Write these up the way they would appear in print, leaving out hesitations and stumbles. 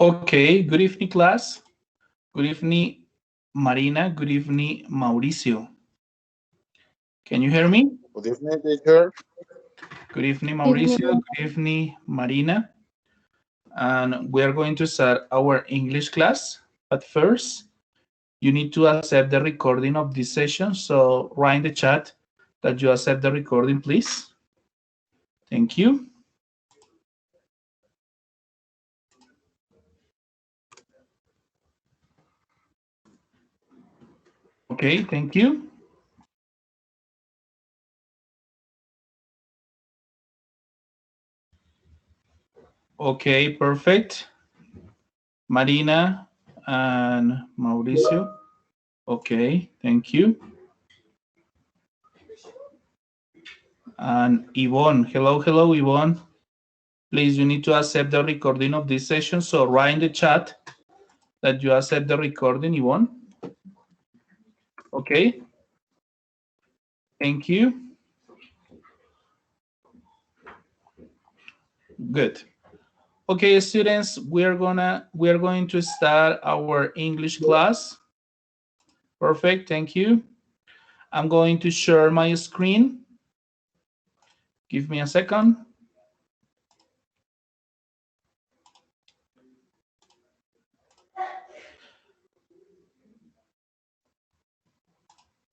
Okay, good evening, class. Good evening, Marina. Good evening, Mauricio. Can you hear me? Good evening, teacher. Good evening, Evening. Mauricio. Good evening, Marina. And we are going to start our English class. But first, you need to accept the recording of this session. So write in the chat that you accept the recording, please. Thank you. Okay, thank you. Okay, perfect. Marina and Mauricio. Okay, thank you. And Yvonne, hello, Yvonne. Please, you need to accept the recording of this session. So write in the chat that you accept the recording, Yvonne. Okay. Thank you. Good. Okay, students, we are going to start our English class. Perfect. Thank you. I'm going to share my screen. Give me a second.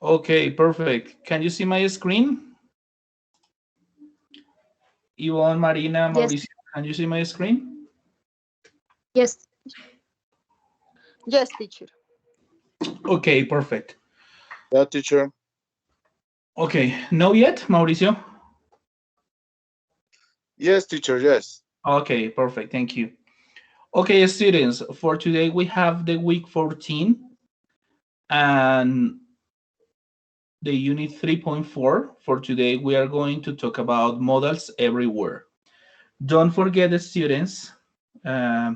Okay, perfect. Can you see my screen? Yvonne, Marina, Yes. Mauricio, can you see my screen? Yes. Yes, teacher. Okay, perfect. Yeah, teacher. Okay, no yet, Mauricio? Yes, teacher, yes. Okay, perfect. Thank you. Okay, students, for today we have the week 14 and the unit 3.4. For today, we are going to talk about modals everywhere. Don't forget, the students, the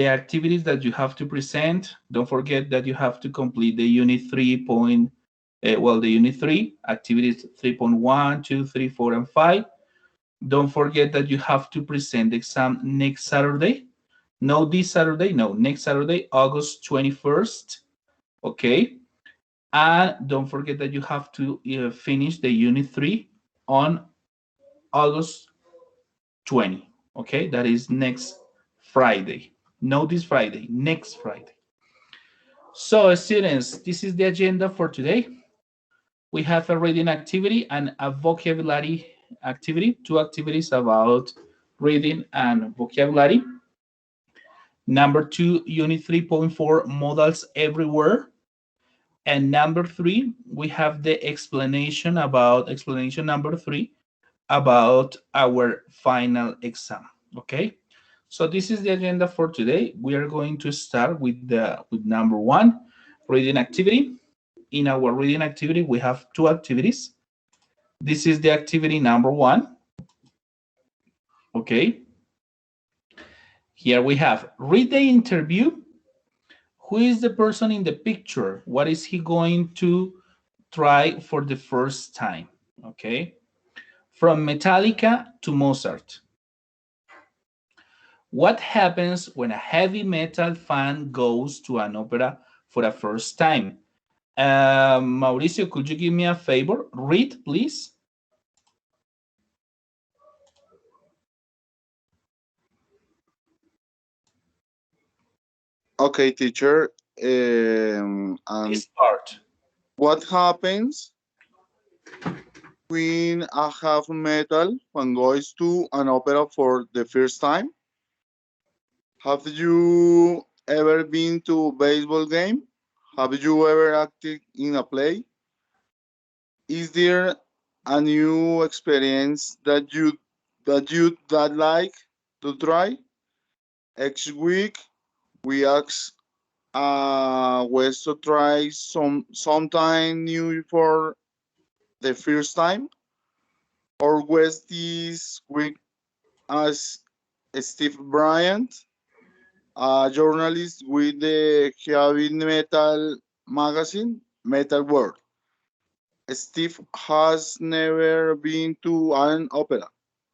activities that you have to present. Don't forget that you have to complete the unit 3. The unit 3, activities 3.1, 2, 3, 4, and 5. Don't forget that you have to present the exam next Saturday. No, this Saturday, no, next Saturday, August 21st. Okay. And don't forget that you have to finish the unit 3 on August 20. Okay, that is next Friday. No, this Friday, next Friday. So, students, this is the agenda for today. We have a reading activity and a vocabulary activity, two activities about reading and vocabulary. Number 2, Unit 3.4, modals everywhere. And number 3, we have the explanation number 3 about our final exam. Okay, so this is the agenda for today. We are going to start with number 1, reading activity. In our reading activity, we have two activities. This is the activity number 1. Okay, here we have read the interview. Who is the person in the picture? What is he going to try for the first time? Okay, from Metallica to Mozart. What happens when a heavy metal fan goes to an opera for the first time? Mauricio, could you give me a favor? Read, please. Okay, teacher. This part. What happens when a half metal fan goes to an opera for the first time? Have you ever been to a baseball game? Have you ever acted in a play? Is there a new experience that like to try? Next week we ask West to try sometime new for the first time, or West this week as Steve Bryant, a journalist with the heavy metal magazine Metal World. Steve has never been to an opera.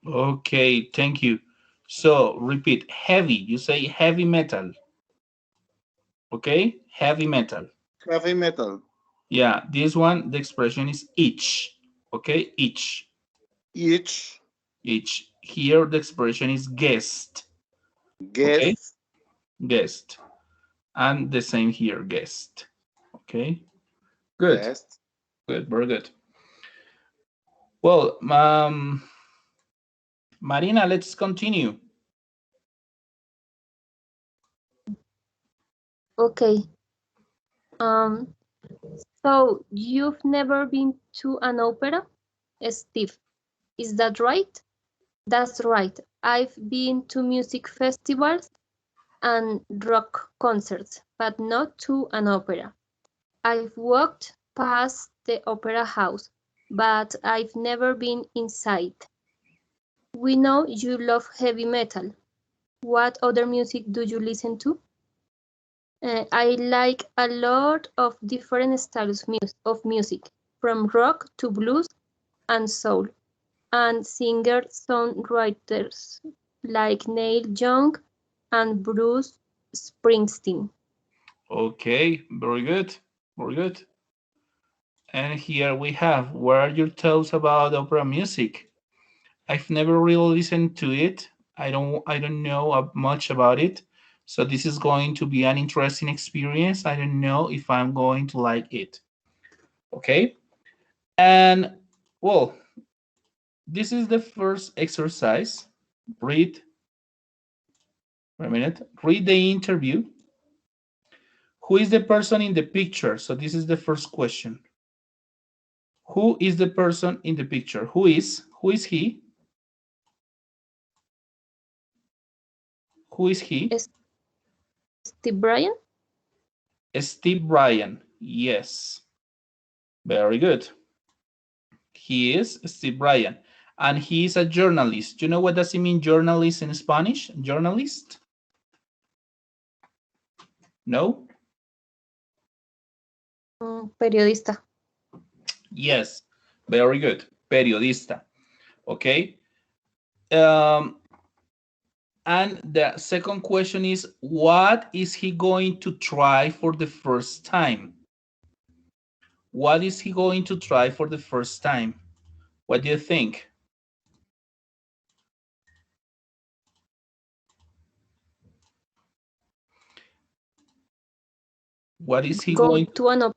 Okay, thank you. So repeat, heavy. You say heavy metal. Okay, heavy metal. Heavy metal. Yeah, this one, the expression is each. Okay, each. Each. Each. Here, the expression is guest. Okay, Guest. guest. And the same here, guest. Okay, good. Guest. Good, very good. Well, Marina, let's continue. Okay. So you've never been to an opera? Steve, is that right? That's right. I've been to music festivals and rock concerts, but not to an opera. I've walked past the opera house, but I've never been inside. We know you love heavy metal. What other music do you listen to? I like a lot of different styles of music, from rock to blues and soul, and singer-songwriters like Neil Young and Bruce Springsteen. Okay, very good, very good. And here we have, what are your thoughts about opera music? I've never really listened to it. I don't know much about it. So this is going to be an interesting experience. I don't know if I'm going to like it. Okay. And well, this is the first exercise. Read, wait a minute, read the interview. Who is the person in the picture? So this is the first question. Who is the person in the picture? Who is he? Who is he? Steve Bryan? Steve Bryan. Yes. Very good. He is Steve Bryan. And he is a journalist. You know what does it mean, journalist in Spanish? Journalist? No? Periodista. Yes. Very good. Periodista. Okay. And the second question is, what is he going to try for the first time? What is he going to try for the first time? What do you think? What is he going to an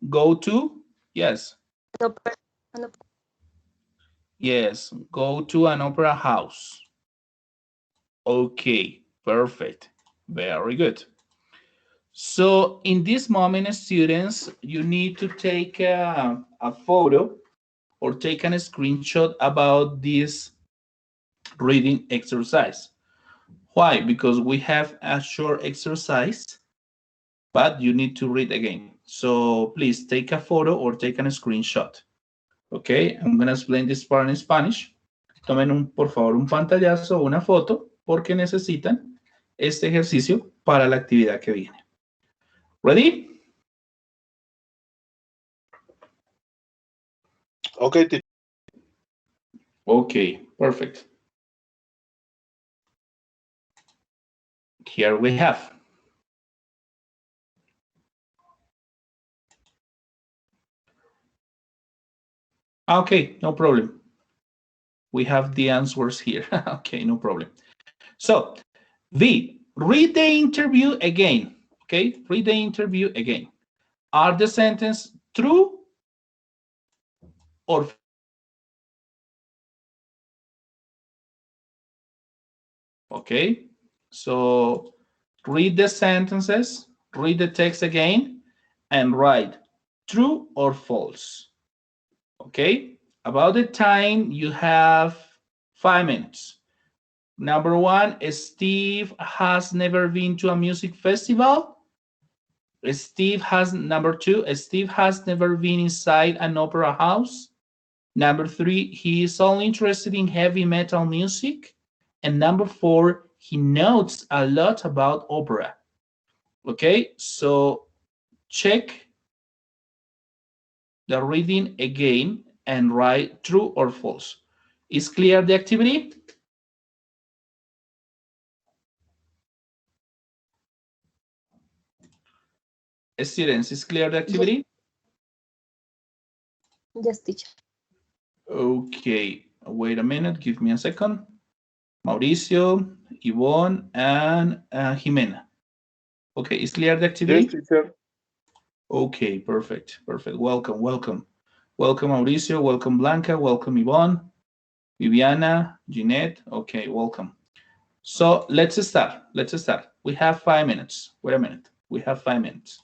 go to? Yes. opera? Yes, go to an opera house. Okay, perfect. Very good. So in this moment, students, you need to take a photo or take a screenshot about this reading exercise. Why? Because we have a short exercise, but you need to read again. So please take a photo or take a screenshot. Okay, I'm going to explain this part in Spanish. Tomen por favor un pantallazo o una foto porque necesitan este ejercicio para la actividad que viene. Ready? Okay, Okay, perfect. Here we have. Okay, no problem. We have the answers here. Okay, no problem. So, V, read the interview again. Okay, read the interview again. Are the sentences true or okay? So, read the sentences, read the text again, and write true or false. Okay? About the time, you have 5 minutes. Number one, Steve has never been to a music festival. Number two, Steve has never been inside an opera house. Number three, he is only interested in heavy metal music. And number four, he knows a lot about opera. Okay, so check the reading again and write true or false. Is clear the activity? Students, is clear the activity? Yes, teacher. Okay, wait a minute, give me a second. Mauricio, Yvonne, and Jimena. Okay, is clear the activity? Yes, teacher. Okay, perfect, perfect. Welcome, welcome. Welcome, Mauricio. Welcome, Blanca. Welcome, Yvonne. Viviana, Jeanette. Okay, welcome. So let's start. Let's start. We have 5 minutes. Wait a minute. We have 5 minutes.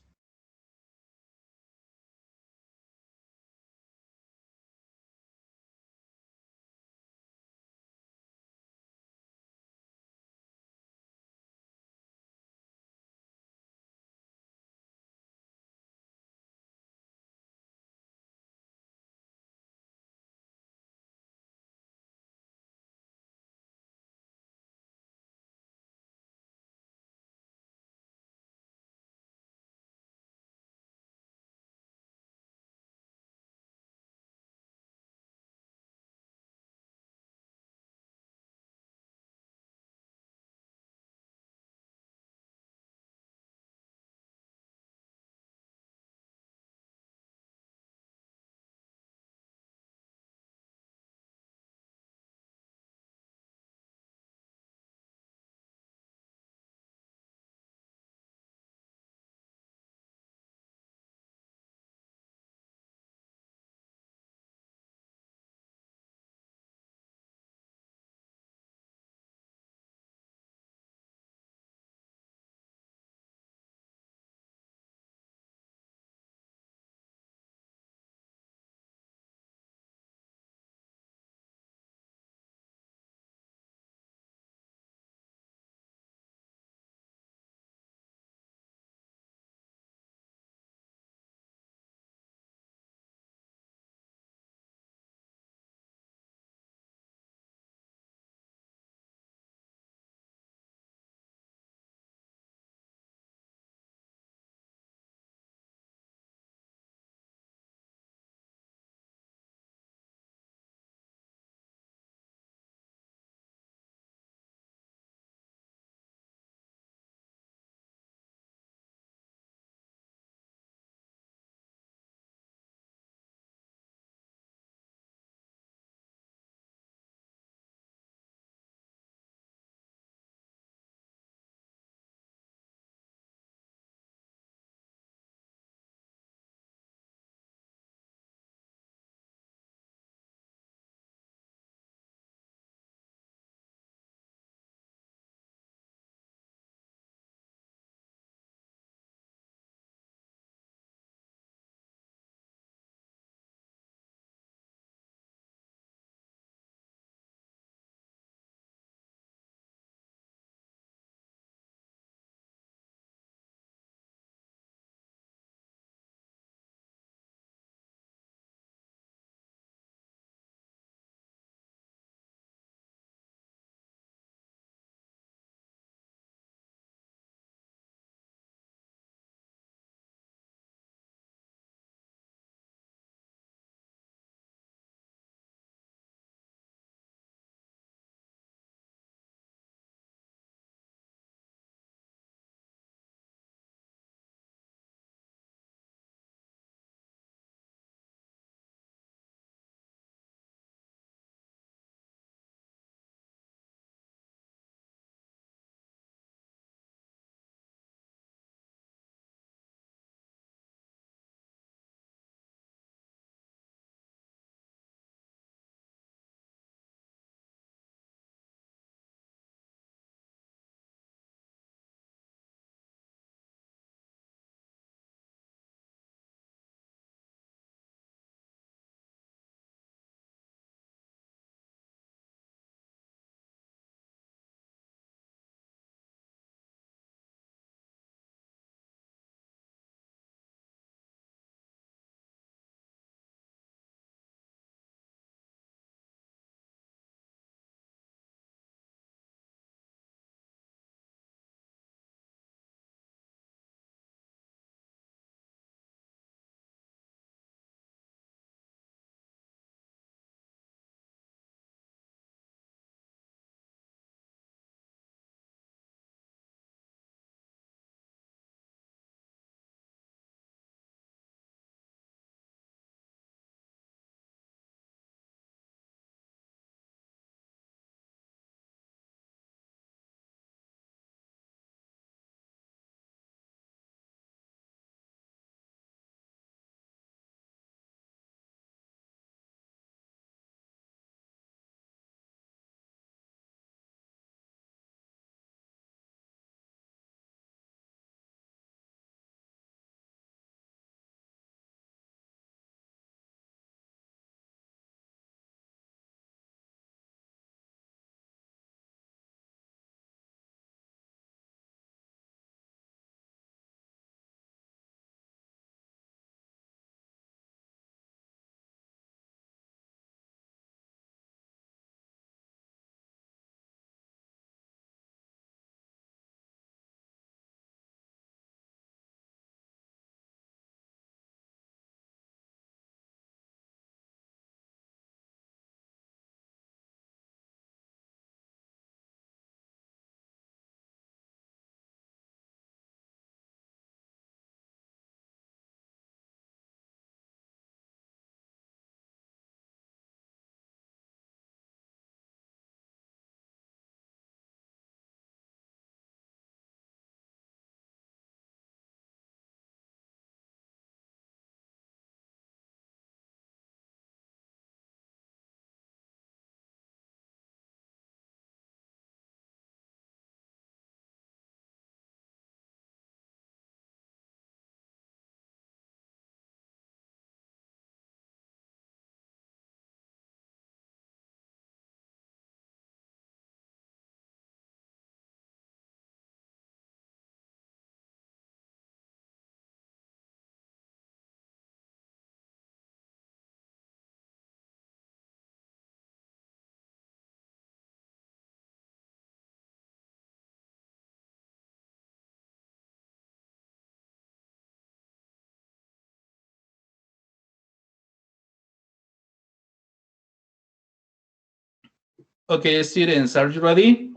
Okay, students, are you ready?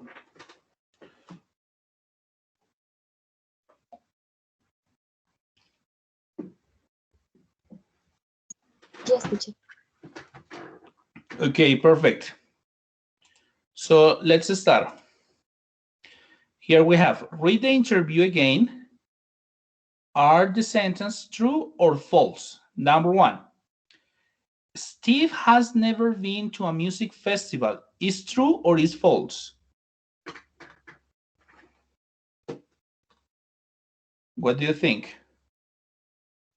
Yes, teacher. Okay, perfect. So let's start. Here we have, read the interview again. Are the sentences true or false? Number one, Steve has never been to a music festival. Is true or is false? What do you think?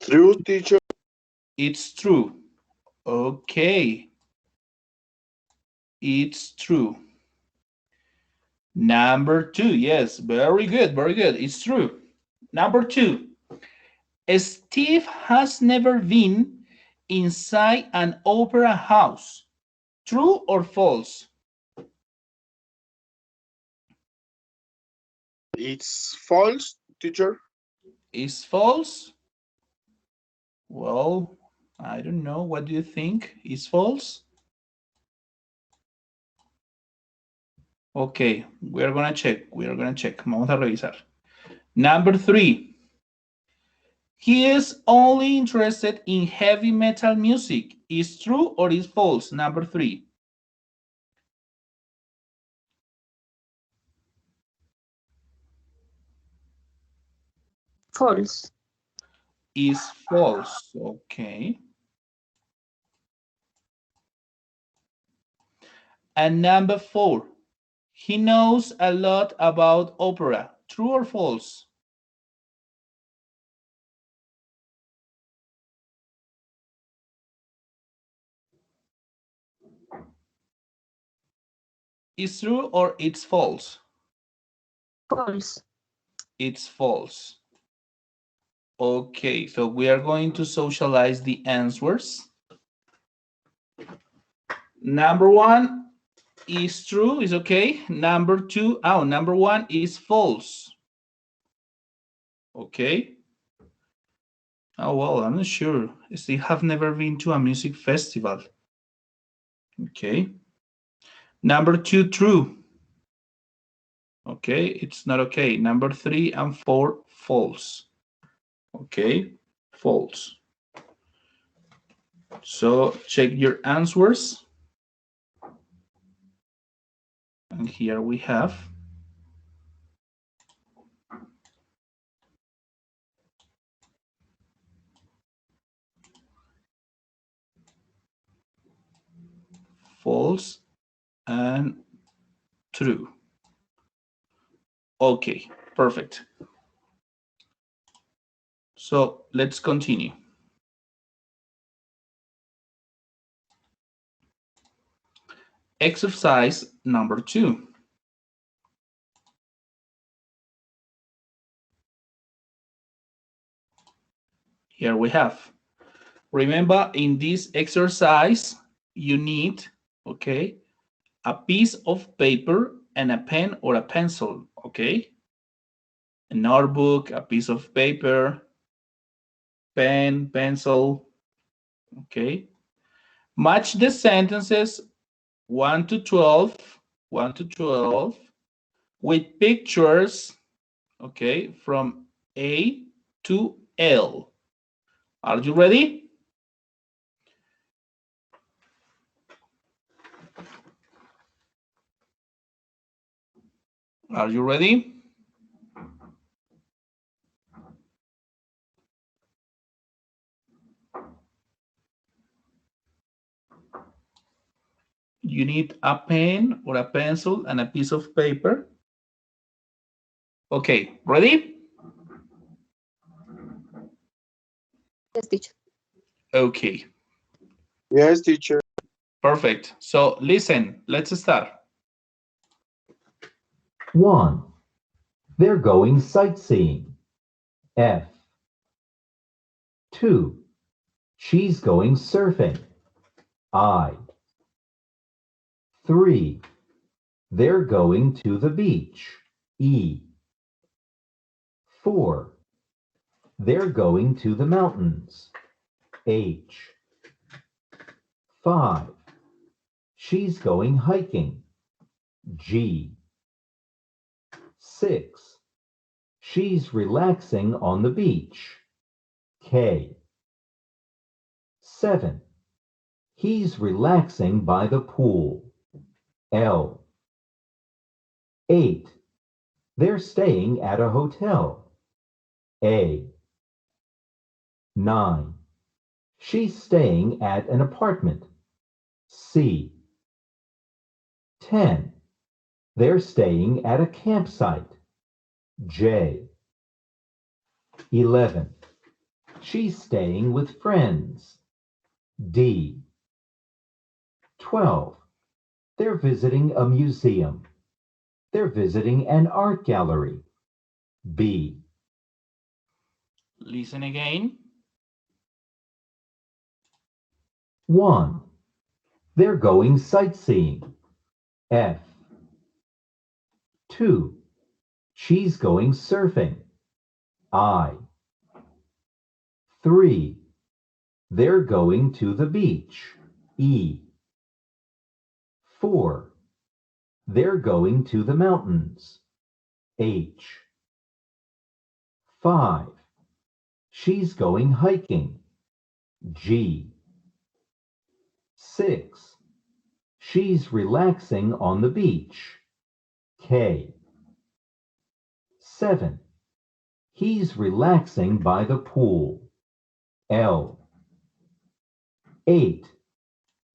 True, teacher. It's true. Okay. It's true. Number two, yes, very good, very good. It's true. Number two, Steve has never been inside an opera house. True or false? It's false, teacher. Is false? Well, I don't know. What do you think? Is false? Okay, we're gonna check. We're gonna check. Vamos a revisar. Number three. He is only interested in heavy metal music. Is true or is false? Number three. False. Is false. Okay. And number four. He knows a lot about opera. True or false? Is true or it's false? False. It's false. Okay, so we are going to socialize the answers. Number one is true, is okay. Number two, number one is false. Okay. Oh, well, I'm not sure. They have never been to a music festival. Okay. Number two, true. Okay, it's not okay. Number three and four, false. Okay, false. So check your answers. And here we have false and true. Okay, perfect. So let's continue. Exercise number 2. Here we have. Remember, in this exercise, you need, okay, a piece of paper and a pen or a pencil, okay? A notebook, a piece of paper, pen, pencil, okay? Match the sentences 1 to 12 with pictures, okay, from A to L. Are you ready? Are you ready? You need a pen or a pencil and a piece of paper. Okay, ready? Yes, teacher. Okay, Yes, teacher. perfect. So listen, let's start. 1. They're going sightseeing. F. 2. She's going surfing. I. 3. They're going to the beach. E. 4. They're going to the mountains. H. 5. She's going hiking. G. 6. She's relaxing on the beach. K. 7. He's relaxing by the pool. L. 8. They're staying at a hotel. A. 9. She's staying at an apartment. C. 10. They're staying at a campsite. J. 11. She's staying with friends. D. 12. They're visiting a museum. They're visiting an art gallery. B. Listen again. 1. They're going sightseeing. F. 2. She's going surfing. I. 3. They're going to the beach. E. 4. They're going to the mountains. H. 5. She's going hiking. G. 6. She's relaxing on the beach. K. 7. He's relaxing by the pool. L. 8.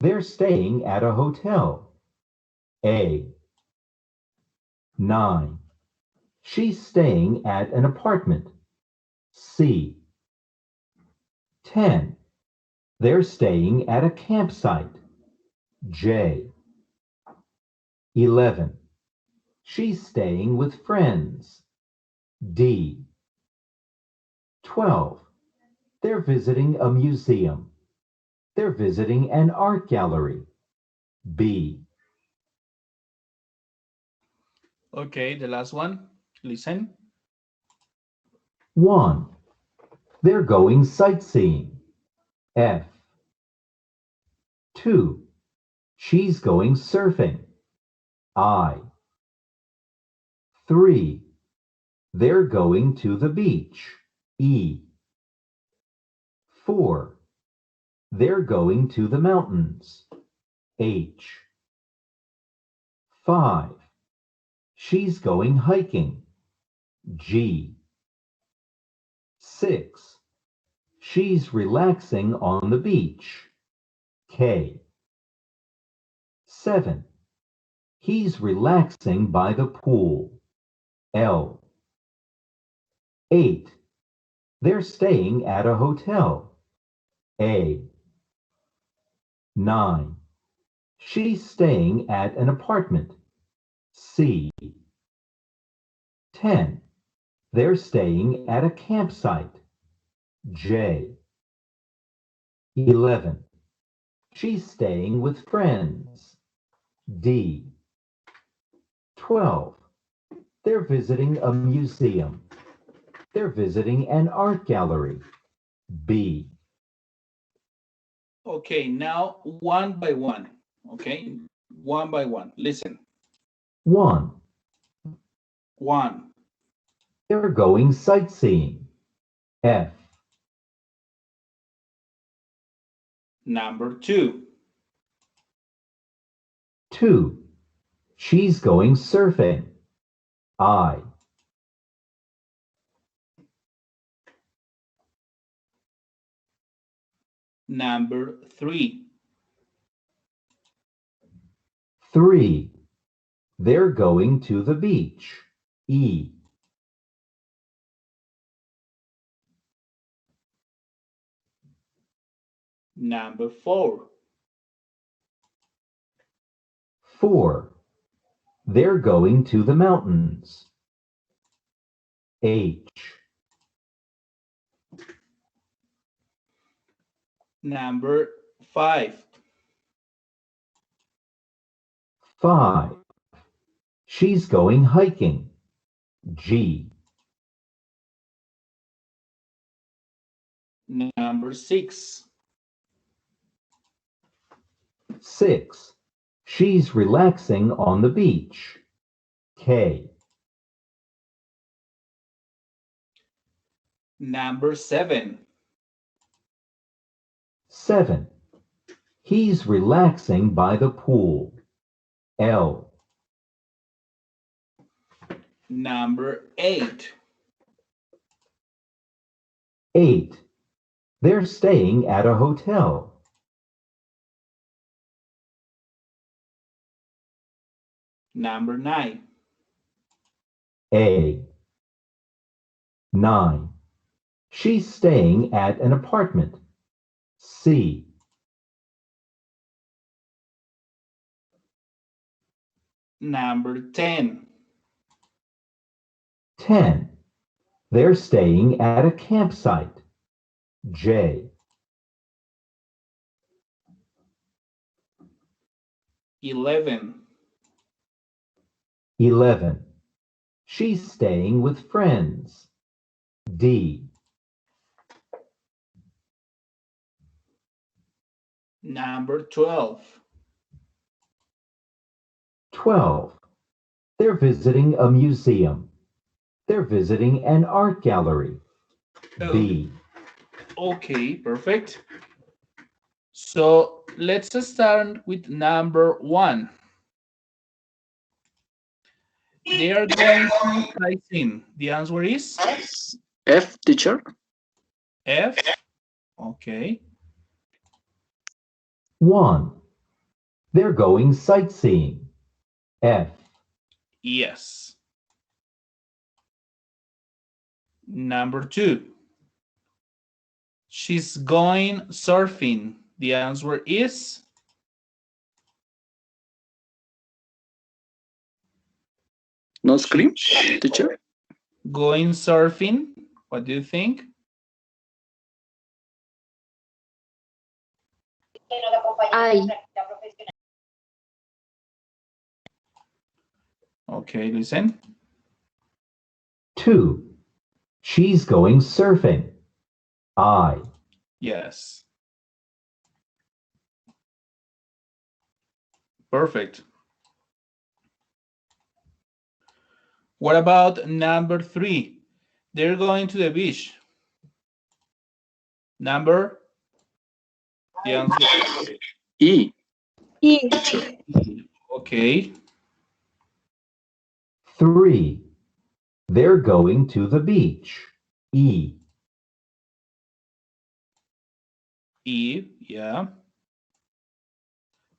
They're staying at a hotel. A. 9. She's staying at an apartment. C. 10. They're staying at a campsite. J. 11. She's staying with friends. D. 12. They're visiting a museum. They're visiting an art gallery. B. Okay, the last one. Listen. 1. They're going sightseeing. F. 2. She's going surfing. I. 3. They're going to the beach. E. 4. They're going to the mountains. H. 5. She's going hiking. G. 6. She's relaxing on the beach. K. 7. He's relaxing by the pool. L. 8. They're staying at a hotel. A. 9. She's staying at an apartment. C. 10. They're staying at a campsite. J. 11. She's staying with friends. D. 12. They're visiting a museum. They're visiting an art gallery. B. Okay, now one by one. Okay, one by one. Listen. 1. 1. They're going sightseeing. F. Number 2. 2. She's going surfing. I. Number 3. 3. They're going to the beach. E. Number 4. 4. They're going to the mountains. H. Number 5. 5. She's going hiking. G. Number 6. 6. She's relaxing on the beach. K. Number 7. 7. He's relaxing by the pool. L. Number 8. 8. They're staying at a hotel. Number 9. A. 9. She's staying at an apartment. C. Number 10. 10. They're staying at a campsite. J. 11. 11. She's staying with friends. D. Number 12. 12. They're visiting a museum. They're visiting an art gallery. B. Okay, perfect. So let's start with number 1. They are going to sightseeing. The answer is F, teacher. F. Okay. 1. They're going sightseeing. F. Yes. Number 2. She's going surfing. The answer is No scream, teacher. going surfing. What do you think? I. Okay, listen. 2. She's going surfing. I. Yes. Perfect. What about number 3? They're going to the beach. Number? The answer E. is okay. 3. They're going to the beach. E. E, yeah.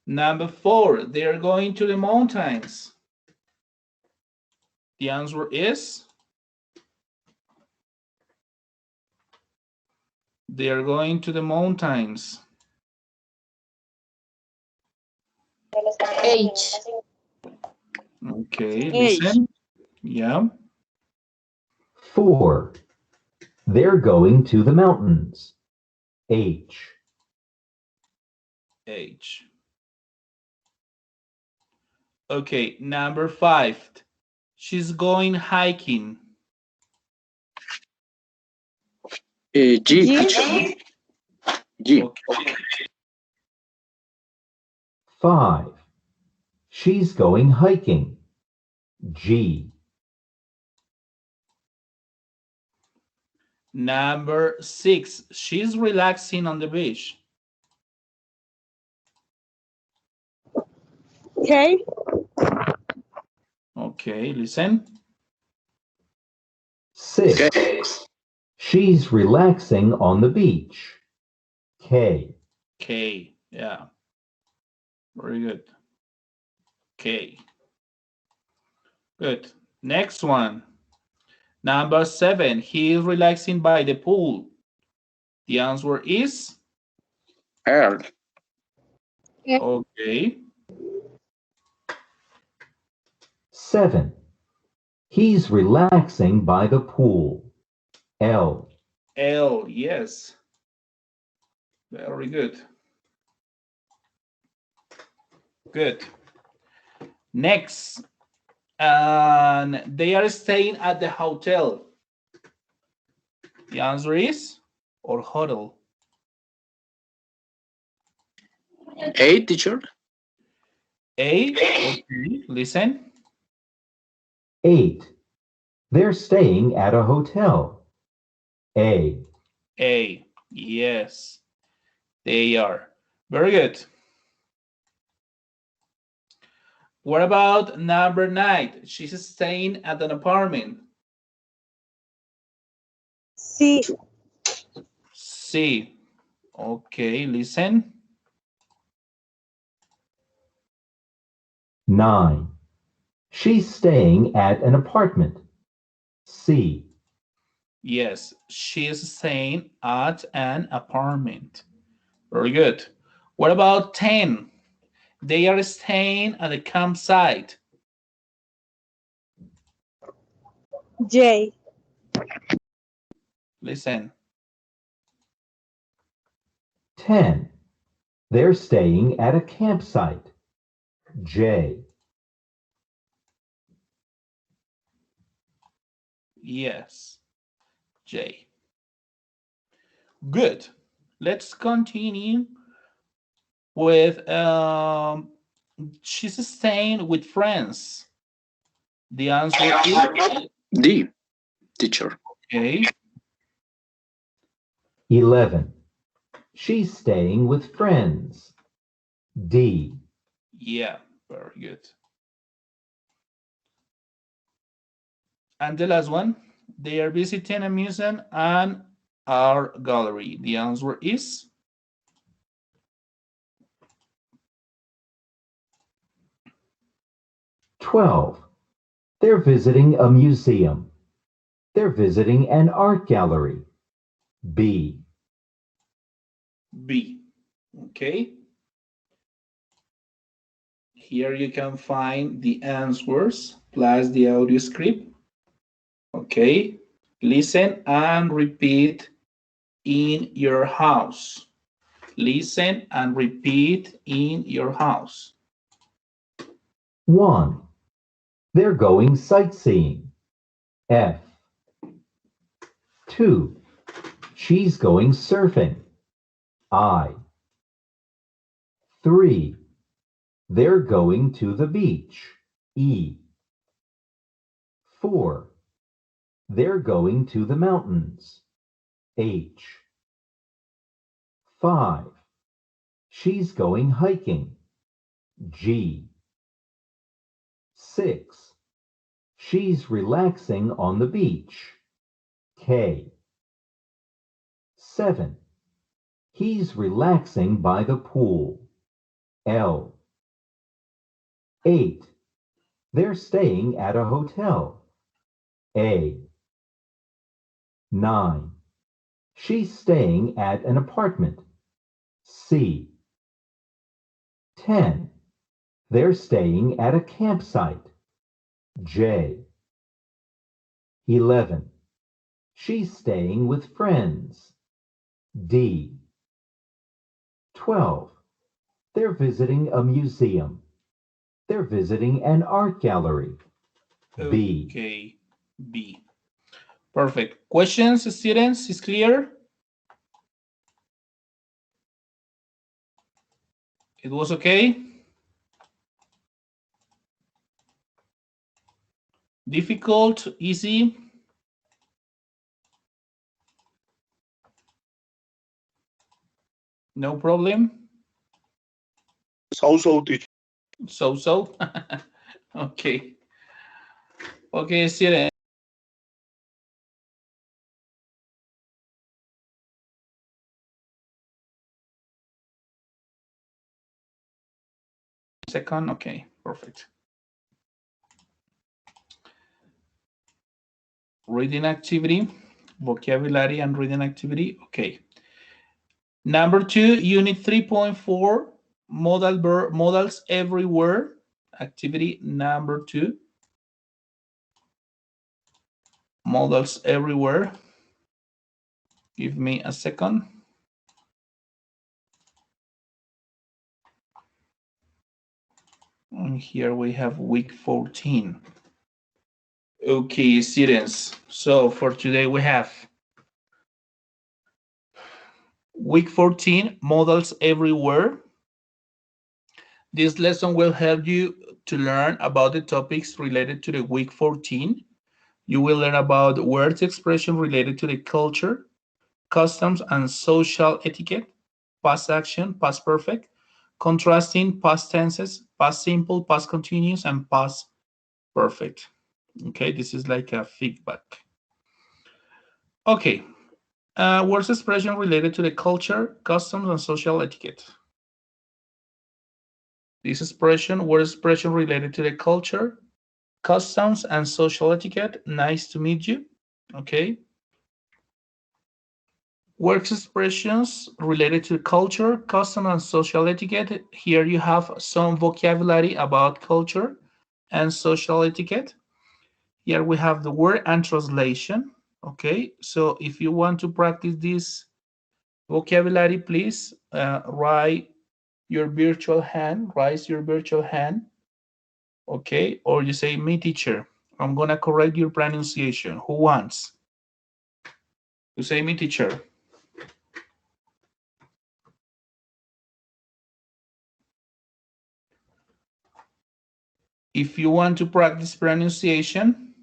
Number 4, they're going to the mountains. The answer is they are going to the mountains. H. Okay, listen. Yeah. 4. They're going to the mountains. H. H. Okay, number 5. She's going hiking. G, teacher. G. Okay. 5. She's going hiking. G. Number 6. She's relaxing on the beach. K. Okay, listen. 6. She's relaxing on the beach. K. K, yeah. Very good. K. Good. Next one. Number 7. He is relaxing by the pool. The answer is L. okay. 7. He's relaxing by the pool. L. L, yes. Very good. Good. Next. And they are staying at the hotel. The answer is or hotel. A, teacher. A. Okay, listen. 8. They're staying at a hotel. A. A. Yes, they are. Very good. What about number 9? She's staying at an apartment. C. C. Okay, listen. 9. She's staying at an apartment. C. Yes, she is staying at an apartment. Very good. What about 10? They are staying at a campsite. J. Listen. 10. They're staying at a campsite. J. Yes, J. Good. Let's continue with she's staying with friends. The answer is D. Teacher. okay. 11. She's staying with friends. D. Yeah, very good. And the last one, they are visiting a museum and art gallery. The answer is 12. They're visiting a museum. They're visiting an art gallery. B. B. Okay. Here you can find the answers plus the audio script. Okay. Listen and repeat in your house. Listen and repeat in your house. 1. They're going sightseeing. F. 2. She's going surfing. I. 3. They're going to the beach. E. 4. They're going to the mountains. H. 5. She's going hiking. G. 6. She's relaxing on the beach. K. 7. He's relaxing by the pool. L. 8. They're staying at a hotel. A. 9. She's staying at an apartment. C. 10. They're staying at a campsite. J. 11. She's staying with friends. D. 12. They're visiting a museum. They're visiting an art gallery. B. Okay, B. Perfect. Questions, students? Is clear? It was okay? Difficult, easy? No problem? So, teacher. So? Okay. Okay, students. Second, okay, perfect. Reading activity, vocabulary and reading activity, okay. Number 2, unit 3.4, modals everywhere, activity number 2. Modals everywhere. Give me a second. And here we have week 14. Okay, students. So for today we have week 14, modals everywhere. This lesson will help you to learn about the topics related to the week 14. You will learn about words expression related to the culture, customs and social etiquette, past action, past perfect, contrasting past tenses, past simple, past continuous, and past perfect. Okay, this is like a feedback. Okay, words expression related to the culture, customs, and social etiquette. This expression, word expression related to the culture, customs, and social etiquette. Nice to meet you. Okay. Words expressions related to culture, custom, and social etiquette. Here you have some vocabulary about culture and social etiquette. Here we have the word and translation. Okay, so if you want to practice this vocabulary, please raise your virtual hand. Okay, or you say, me teacher, I'm gonna correct your pronunciation. Who wants to say me teacher? If you want to practice pronunciation,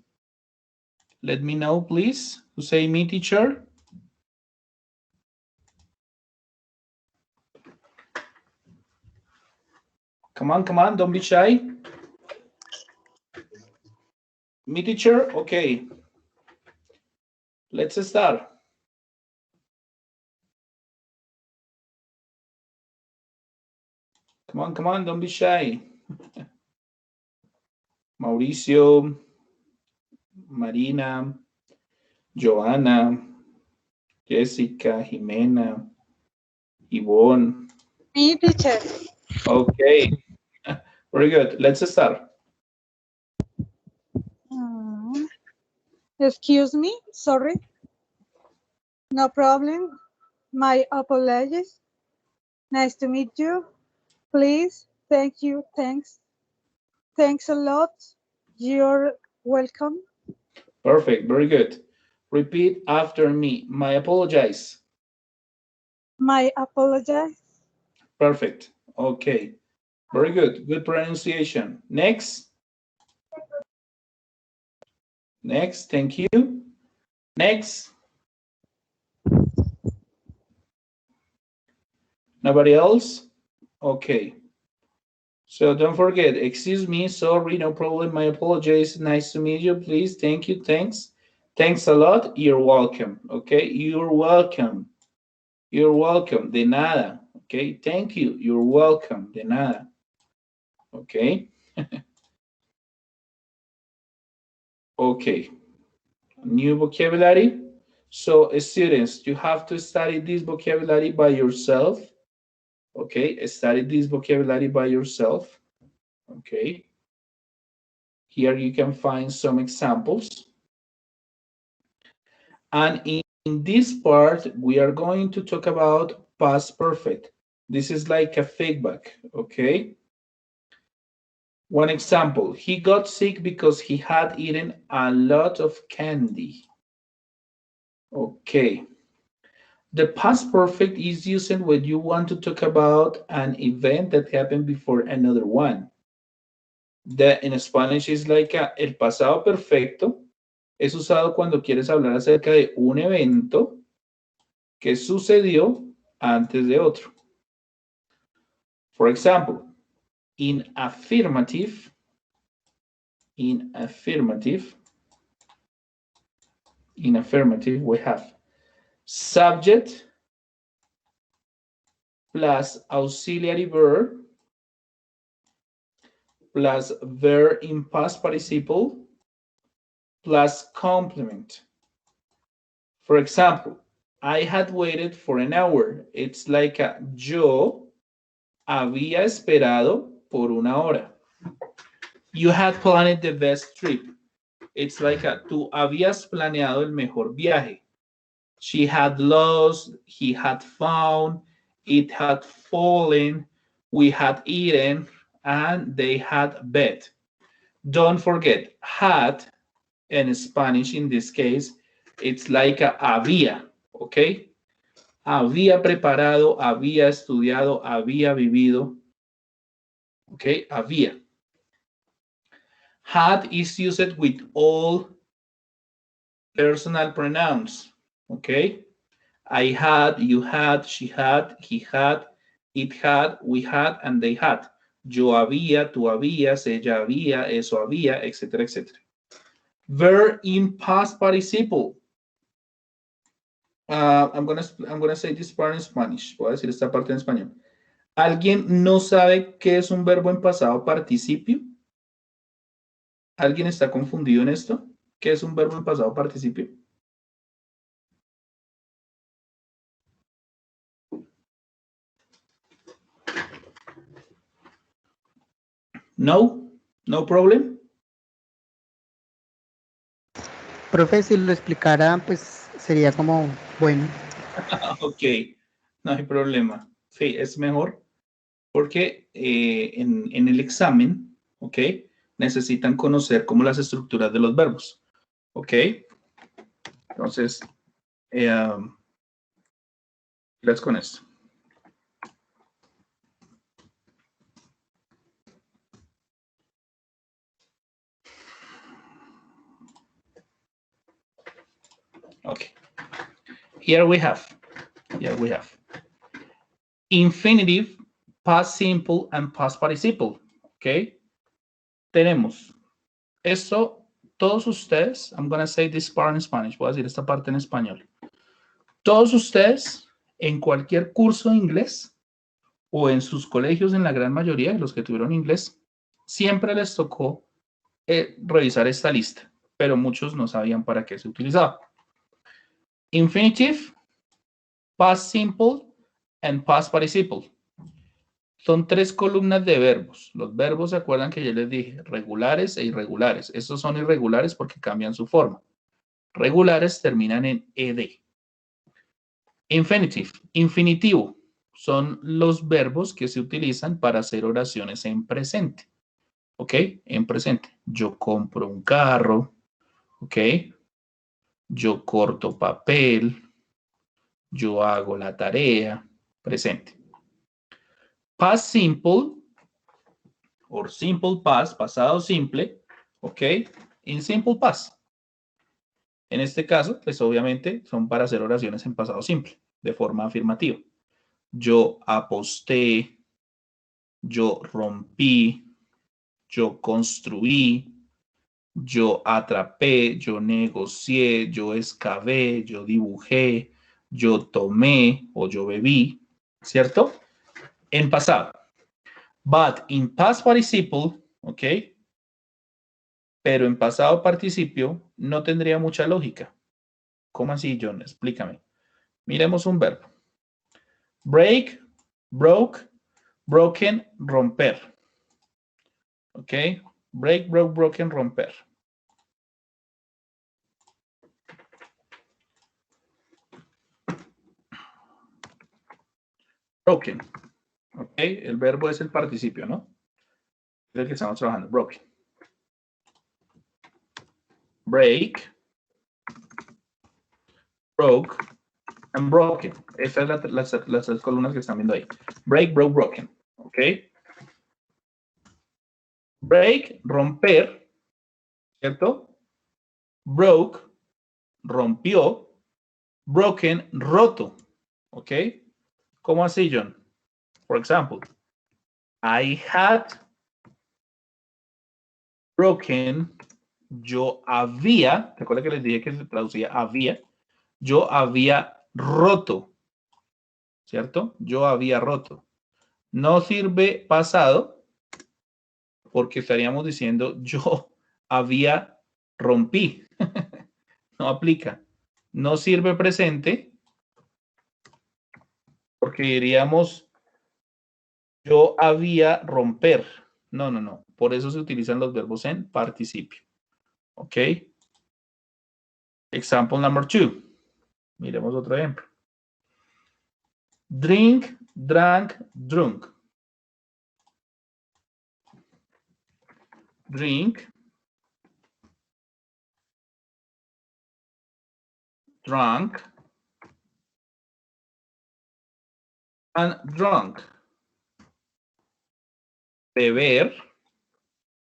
let me know, please. Who say me teacher? Come on, don't be shy. Me teacher, okay. Let's start. Come on, don't be shy. Mauricio, Marina, Joanna, Jessica, Jimena, Yvonne. Me, teacher. Okay, very good. Let's start. Excuse me, sorry. No problem. My apologies. Nice to meet you. Please, thank you, thanks. Thanks a lot. You're welcome. Perfect, very good. Repeat after me. My apologize. My apologies. Perfect. Okay. Very good. Good pronunciation. Next. Next. Thank you. Next. Nobody else? Okay. So don't forget, excuse me, sorry, no problem, my apologies, nice to meet you, please, thank you, thanks. Thanks a lot, you're welcome, okay? You're welcome. You're welcome, de nada, okay? Thank you, you're welcome, de nada, okay? Okay, new vocabulary. So students, you have to study this vocabulary by yourself, okay? Study this vocabulary by yourself, okay? Here you can find some examples. And in this part, we are going to talk about past perfect. This is like a feedback, okay? One example, he got sick because he had eaten a lot of candy. Okay. The past perfect is used when you want to talk about an event that happened before another one. In Spanish is like el pasado perfecto. Es usado cuando quieres hablar acerca de un evento que sucedió antes de otro. For example, in affirmative, we have subject plus auxiliary verb plus verb in past participle plus complement. For example, I had waited for an hour. It's like yo había esperado por una hora. You had planned the best trip. It's like tú habías planeado el mejor viaje. She had lost, he had found, it had fallen, we had eaten, and they had bet. Don't forget, had, in Spanish in this case, it's like había, okay? Había preparado, había estudiado, había vivido. Okay, había. Had is used with all personal pronouns. Okay, I had, you had, she had, he had, it had, we had, and they had. Yo había, tú habías, ella había, eso había, etcétera, etcétera. Verb in past participle. I'm gonna say this part in Spanish. Voy a decir esta parte en español. ¿Alguien no sabe qué es un verbo en pasado participio? ¿Alguien está confundido en esto? ¿Qué es un verbo en pasado participio? No, no problem. Profe, si lo explicara, pues sería como bueno. Ok, no hay problema. Sí, es mejor porque en el examen, ok, necesitan conocer como las estructuras de los verbos. Ok, entonces, let's con esto. Okay, here we have infinitive, past simple, and past participle. Ok, tenemos esto, todos ustedes, I'm gonna say this part in Spanish, voy a decir esta parte en español. Todos ustedes, en cualquier curso de inglés o en sus colegios, en la gran mayoría de los que tuvieron inglés, siempre les tocó revisar esta lista, pero muchos no sabían para qué se utilizaba. Infinitive, past simple, and past participle. Son tres columnas de verbos. Los verbos, ¿se acuerdan que yo les dije? Regulares e irregulares. Estos son irregulares porque cambian su forma. Regulares terminan en ed. Infinitive, infinitivo, son los verbos que se utilizan para hacer oraciones en presente. ¿Ok? En presente. Yo compro un carro. ¿Ok? Yo corto papel. Yo hago la tarea. Presente. Past simple, or simple past, pasado simple. ¿Ok? In simple past. En este caso, pues obviamente son para hacer oraciones en pasado simple, de forma afirmativa. Yo aposté, yo rompí, yo construí, yo atrapé, yo negocié, yo excavé, yo dibujé, yo tomé o yo bebí, ¿cierto? En pasado. But in past participle, ¿ok? Pero en pasado participio no tendría mucha lógica. ¿Cómo así, John? Explícame. Miremos un verbo. Break, broke, broken, romper. ¿Ok? Break, broke, broken, romper. Broken. ¿Ok? El verbo es el participio, ¿no? Es el que estamos trabajando. Broken. Break, broke, and broken. Estas son las tres columnas que están viendo ahí. Break, broke, broken. ¿Ok? Break, romper, ¿cierto? Broke, rompió. Broken, roto. ¿Ok? ¿Cómo así, John? For example, I had broken. Yo había, recuerda que les dije que se traducía había. Yo había roto. ¿Cierto? Yo había roto. No sirve pasado porque estaríamos diciendo yo había rompí. No aplica. No sirve presente porque diríamos yo había romper. No, no, no. Por eso se utilizan los verbos en participio. ¿Ok? Example number 2. Miremos otro ejemplo. Drink, drank, drunk. Drink, drunk, and drunk. beber,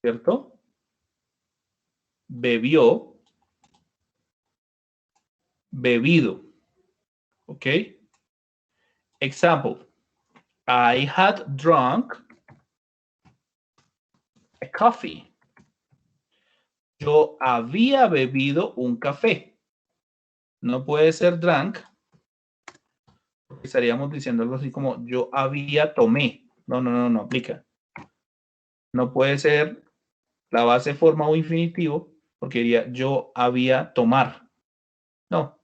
¿cierto? Bebió, bebido. Okay? Example, I had drunk a coffee. Yo había bebido un café. No puede ser drunk. Estaríamos diciendo algo así como yo había tomé. No aplica. No puede ser la base forma o infinitivo porque diría yo había tomar. No,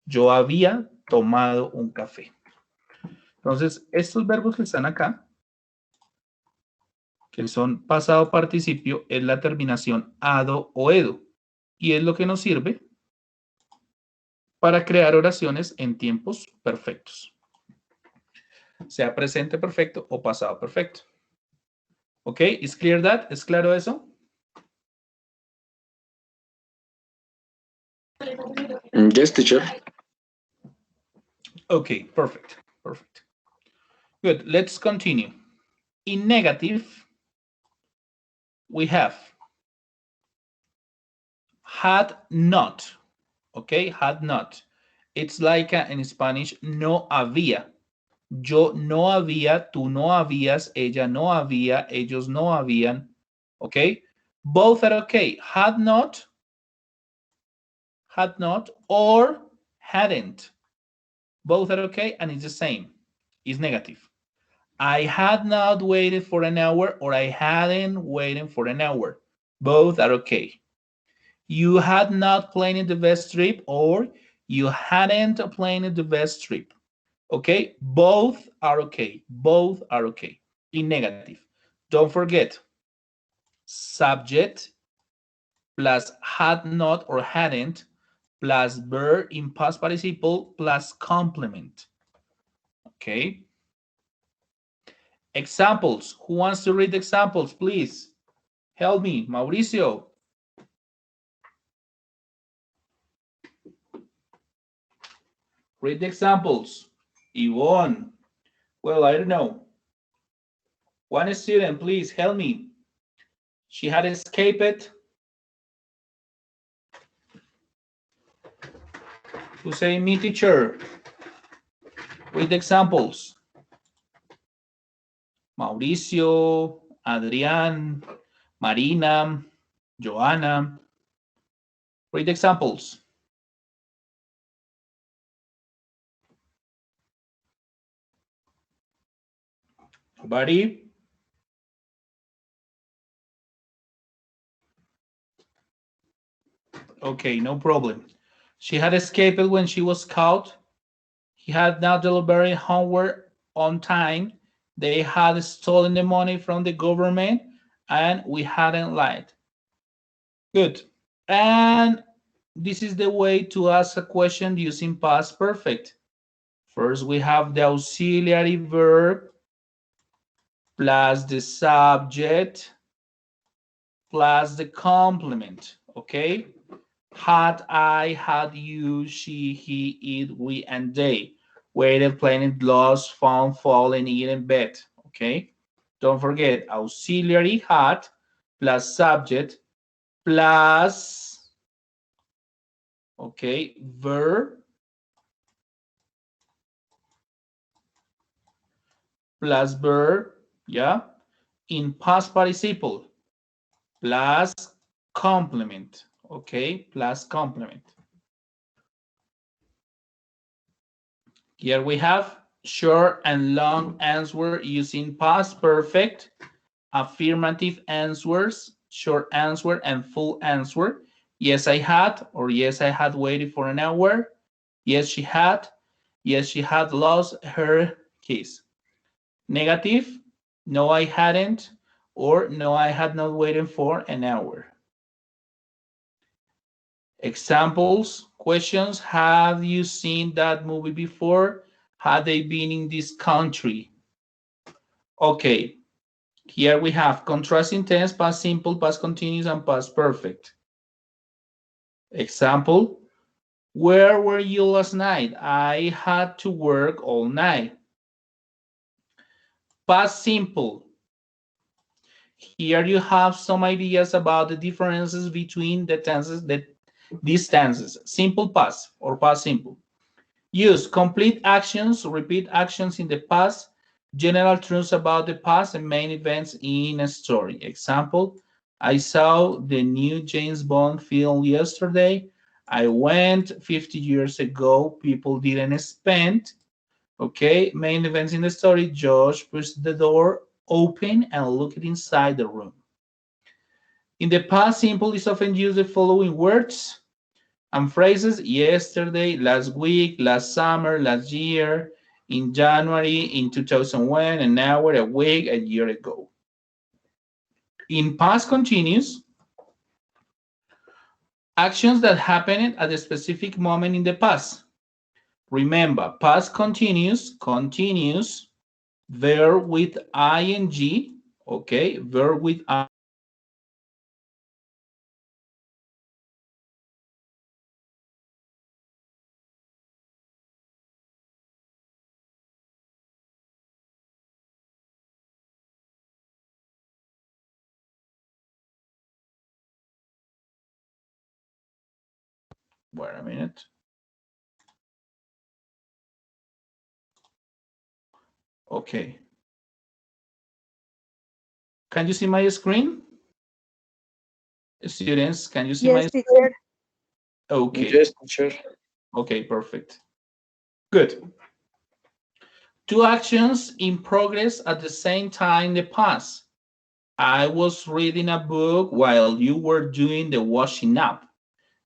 yo había tomado un café. Entonces, estos verbos que están acá, que son pasado participio, es la terminación ado o edo. Y es lo que nos sirve para crear oraciones en tiempos perfectos. Sea presente perfecto o pasado perfecto. ¿Ok? ¿Es clear that? ¿Es claro eso? Yes, teacher. Okay, perfect. Perfect. Good. Let's continue. In negative, we have had not. Okay, had not. It's like in Spanish, no había. Yo no había, tú no habías, ella no había, ellos no habían. Okay? Both are okay. Had not, or hadn't. Both are okay, and it's the same. It's negative. I had not waited for an hour, or I hadn't waited for an hour. Both are okay. You had not planned the best trip, or you hadn't planned the best trip. Okay? Both are okay. Both are okay. In negative. Don't forget, subject plus had not or hadn't plus verb in past participle plus complement. Okay? Examples. Who wants to read the examples, please? Help me, Mauricio. Read the examples. Yvonne. Well, I don't know. One student, please help me. She had escaped. Who say me, teacher? Read the examples. Mauricio, Adrián, Marina, Joanna. Read the examples. Nobody? Okay, no problem. She had escaped when she was caught. He had not delivered homework on time. They had stolen the money from the government, and we hadn't lied. Good. And this is the way to ask a question using past perfect. First, we have the auxiliary verb plus the subject plus the complement, okay? Had I, had you, she, he, it, we, and they. Waited, planted, lost, found, fallen, eaten, bet, okay? Don't forget, auxiliary had plus subject plus, okay, verb plus verb, yeah, in past participle plus complement, okay, plus complement. Here we have short and long answer using past perfect, affirmative answers, short answer, and full answer. Yes, I had, or yes, I had waited for an hour. Yes, she had. Yes, she had lost her keys. Negative, no, I hadn't, or no, I had not waited for an hour. Examples, questions, have you seen that movie before? Have they been in this country? Okay, here we have contrasting tense, past simple, past continuous, and past perfect. Example, where were you last night? I had to work all night. Past simple, Here you have some ideas about the differences between the tenses, these tenses. Simple past or past simple. Use complete actions, repeat actions in the past, general truths about the past, and main events in a story. Example, I saw the new James Bond film yesterday. I went 50 years ago. People didn't spend. Okay, main events in the story. Josh pushed the door open and looked inside the room. In the past simple is often used the following words and phrases: yesterday, last week, last summer, last year, in January, in 2001, an hour, a week, a year ago. In past continuous, actions that happened at a specific moment in the past. Remember, past continuous, verb with ing, okay, verb with ing. Wait a minute. Okay. Can you see my screen? Students, can you see my Yes, screen? teacher. Okay. Yes, teacher. Okay, perfect. Good. Two actions in progress at the same time in the past. I was reading a book while you were doing the washing up.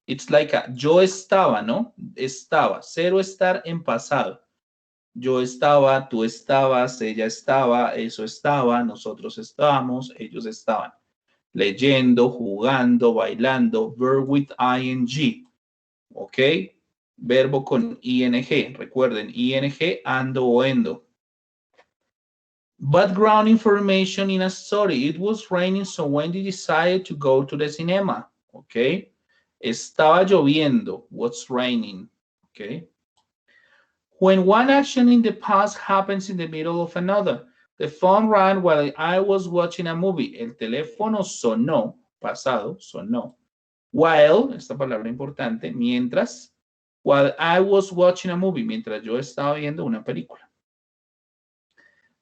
It's like a yo estaba, ¿no? Estaba. Cero estar en pasado. Yo estaba, tú estabas, ella estaba, eso estaba, nosotros estábamos, ellos estaban. Leyendo, jugando, bailando, verb with ing. ¿Ok? Verbo con ing. Recuerden, ing, ando o endo. Background information in a story. It was raining, so Wendy decided to go to the cinema. ¿Ok? Estaba lloviendo. What's raining? ¿Ok? When one action in the past happens in the middle of another. The phone rang while I was watching a movie. El teléfono sonó, pasado, sonó. While, esta palabra importante, mientras, while I was watching a movie, mientras yo estaba viendo una película.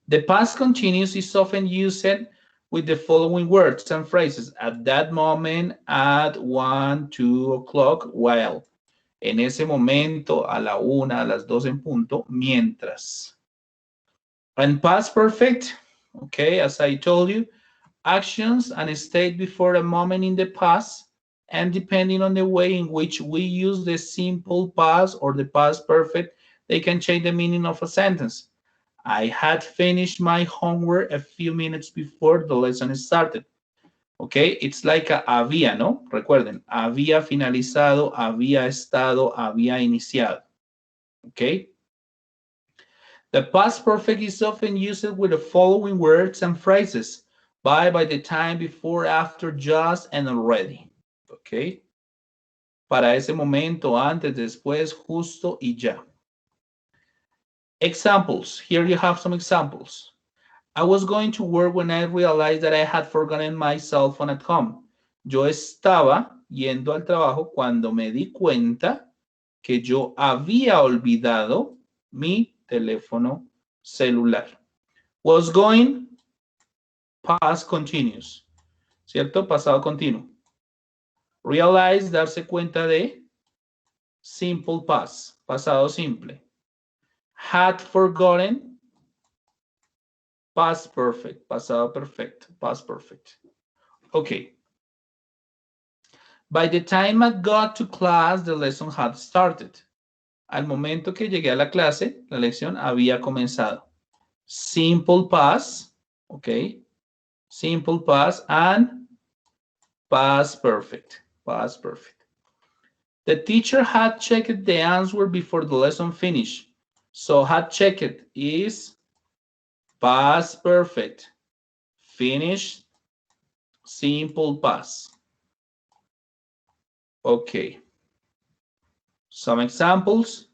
The past continuous is often used with the following words and phrases. At that moment, at 1, 2 o'clock, while. En ese momento, a la 1, a las 2 en punto, mientras. And past perfect, okay, as I told you, actions and state before a moment in the past, and depending on the way in which we use the simple past or the past perfect, they can change the meaning of a sentence. I had finished my homework a few minutes before the lesson started. Okay, it's like a había, ¿no? Recuerden, había finalizado, había estado, había iniciado. Okay. The past perfect is often used with the following words and phrases. By the time, before, after, just, and already. Okay. Para ese momento, antes, después, justo y ya. Examples. Here you have some examples. I was going to work when I realized that I had forgotten my cell phone at home. Yo estaba yendo al trabajo cuando me di cuenta que yo había olvidado mi teléfono celular. Was going, past continuous, ¿cierto? Pasado continuo. Realize, darse cuenta de, simple past, pasado simple. Had forgotten, past perfect, pasado perfecto, past perfect. Okay. By the time I got to class, the lesson had started. Al momento que llegué a la clase, la lección había comenzado. Simple past, okay. Simple past and past perfect, past perfect. The teacher had checked the answer before the lesson finished. So had checked is past perfect, finished, simple past. Okay. Some examples.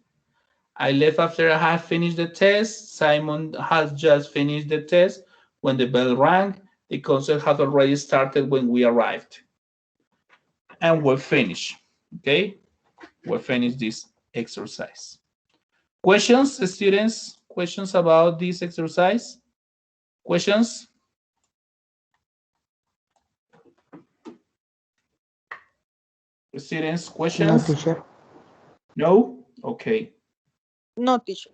I left after I had finished the test. Simon has just finished the test when the bell rang. The concert had already started when we arrived. And we're finished, okay? We'll finish this exercise. Questions, students? Questions about this exercise? Questions? Students, No, questions? teacher. No? Okay. No, teacher.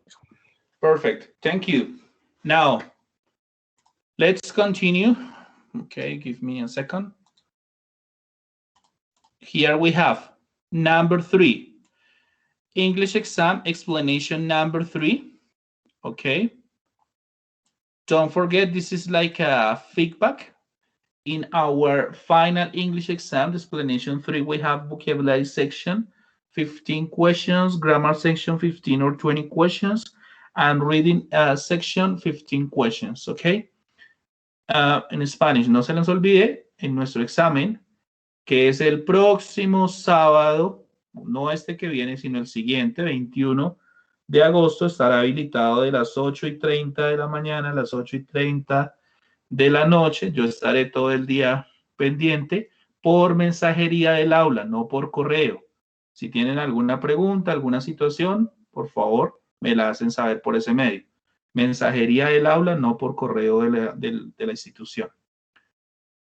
Perfect. Thank you. Now, let's continue. Okay, give me a second. Here we have number 3. English exam explanation number 3. Okay. Don't forget, this is like a feedback. In our final English exam, explanation 3, we have vocabulary section, 15 questions, grammar section, 15 or 20 questions, and reading section, 15 questions, okay? En Spanish, no se les olvide, en nuestro examen, que es el próximo sábado, no este que viene, sino el siguiente, 21 de agosto, estará habilitado de las 8:30 de la mañana a las 8:30 de la noche. Yo estaré todo el día pendiente por mensajería del aula, no por correo. Si tienen alguna pregunta, alguna situación, por favor, me la hacen saber por ese medio. Mensajería del aula, no por correo de la institución.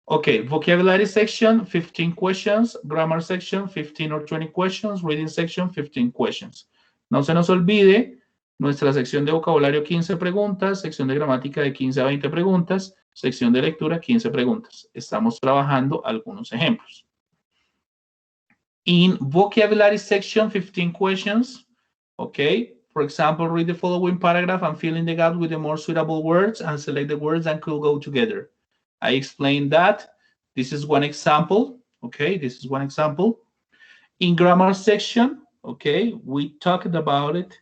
Okay, vocabulary section, 15 questions. Grammar section, 15 or 20 questions. Reading section, 15 questions. No se nos olvide, nuestra sección de vocabulario, 15 preguntas. Sección de gramática, de 15 a 20 preguntas. Sección de lectura, 15 preguntas. Estamos trabajando algunos ejemplos. In vocabulary section, 15 questions. Okay. For example, read the following paragraph and fill in the gaps with the more suitable words and select the words that could go together. I explained that. This is one example. Okay, this is one example. In grammar section, okay, we talked about it.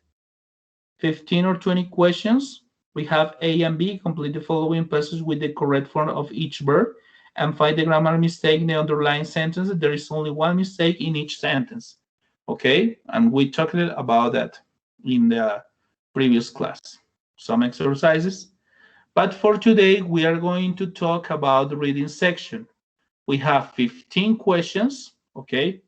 15 or 20 questions. We have A and B. Complete the following passages with the correct form of each verb and find the grammar mistake in the underlying sentence. There is only one mistake in each sentence. Okay, and we talked about that in the previous class. Some exercises. But for today, we are going to talk about the reading section. We have 15 questions, okay?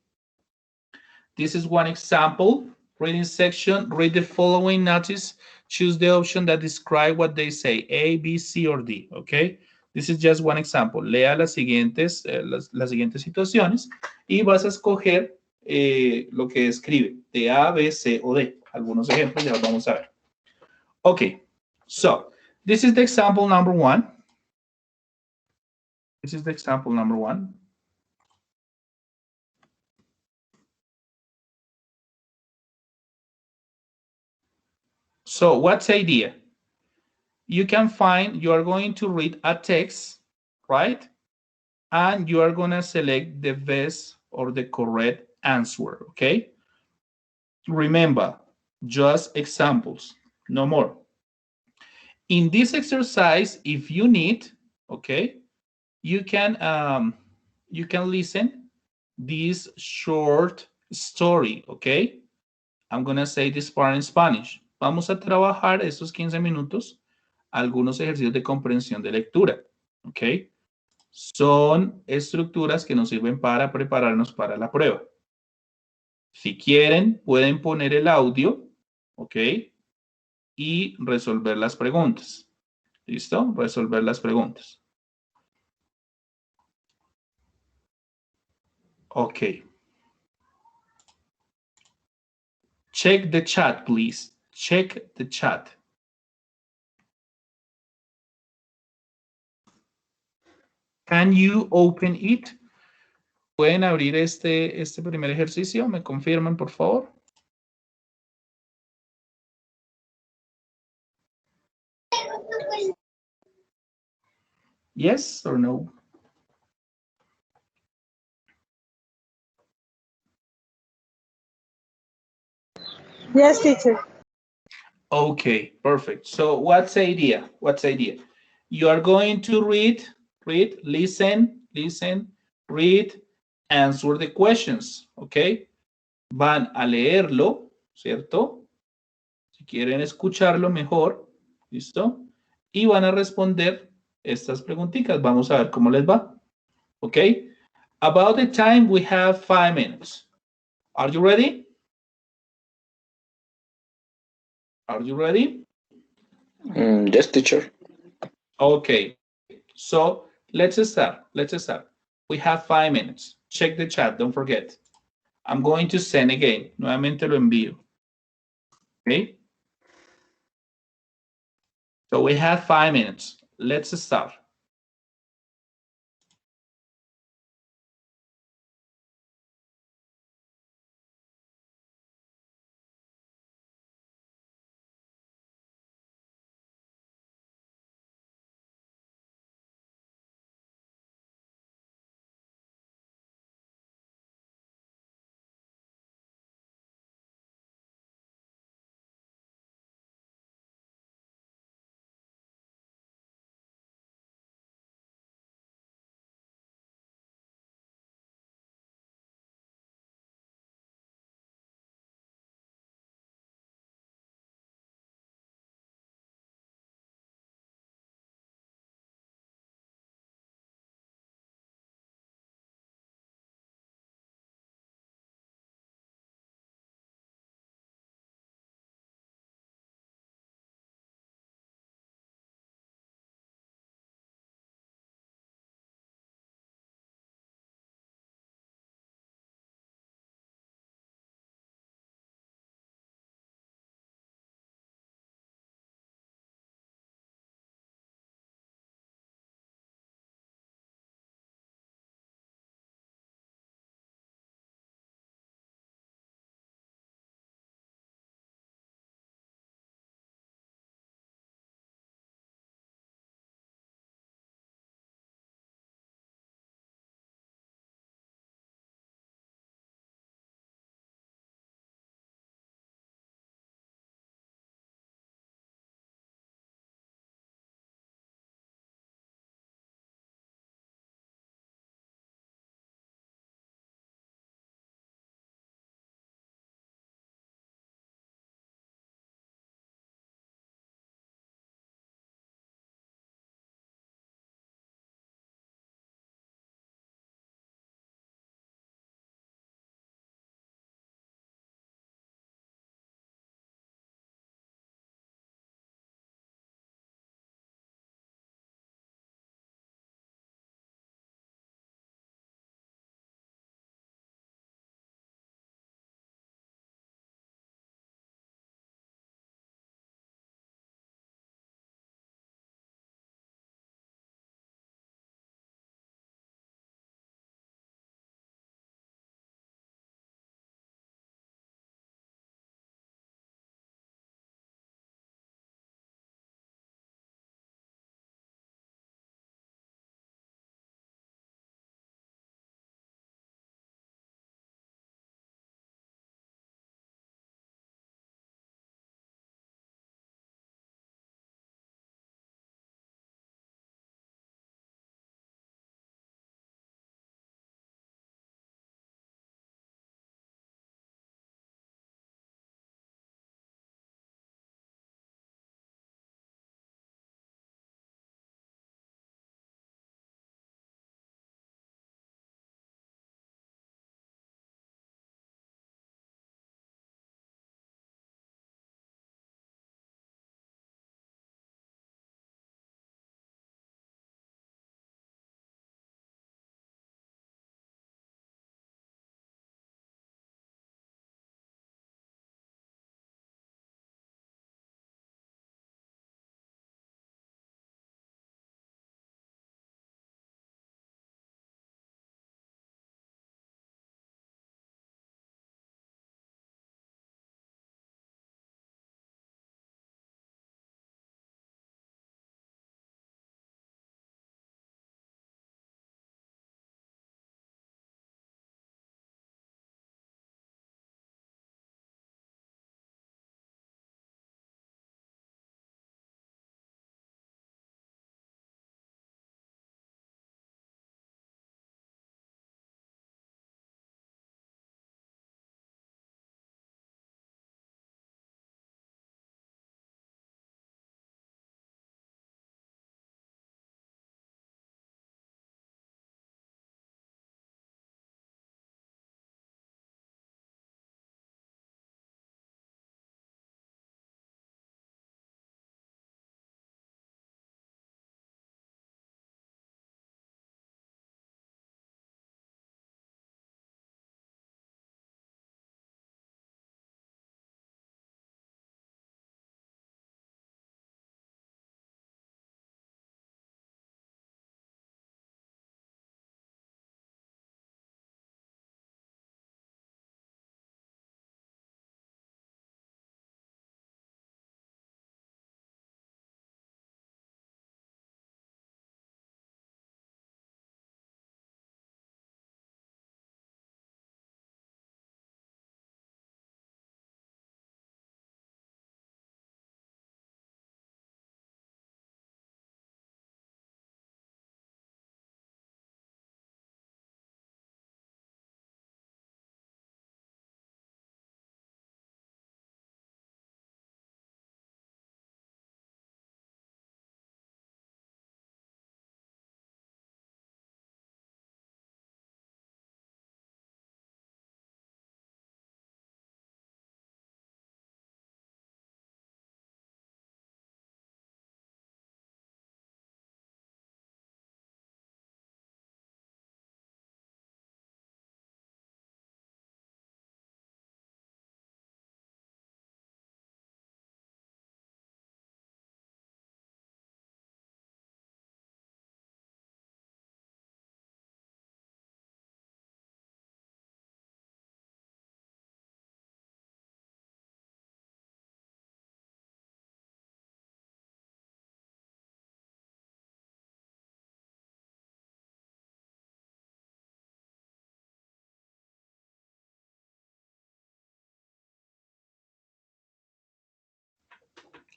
This is one example. Reading section, read the following notice. Choose the option that describe what they say, A, B, C, or D, okay? This is just one example. Lea las siguientes situaciones y vas a escoger lo que describe, de A, B, C o D. Algunos ejemplos ya los vamos a ver. Okay, so this is the example number 1. This is the example number 1. So what's the idea? You can find, you are going to read a text, right? And you are going to select the best or the correct answer, okay? Remember, just examples, no more. In this exercise, if you need, okay, you can listen this short story, okay? I'm gonna say this part in Spanish. Vamos a trabajar estos 15 minutos algunos ejercicios de comprensión de lectura, okay? Son estructuras que nos sirven para prepararnos para la prueba. Si quieren, pueden poner el audio, okay, y resolver las preguntas. ¿Listo? Resolver las preguntas. Okay. Check the chat, please. Check the chat. Can you open it? ¿Pueden abrir este primer ejercicio? ¿Me confirman, por favor? Yes or no? Yes, teacher. Okay, perfect. So what's the idea? What's the idea? You are going to read, listen, read, answer the questions, okay? Van a leerlo, ¿cierto? Si quieren escucharlo mejor, ¿listo? Y van a responder estas preguntitas. Vamos a ver cómo les va. Okay. About the time, we have 5 minutes. Are you ready? Are you ready? Yes, teacher. Okay. So let's start. Let's start. We have 5 minutes. Check the chat. Don't forget. I'm going to send again. Nuevamente lo envío. Okay. So we have 5 minutes. Let's start.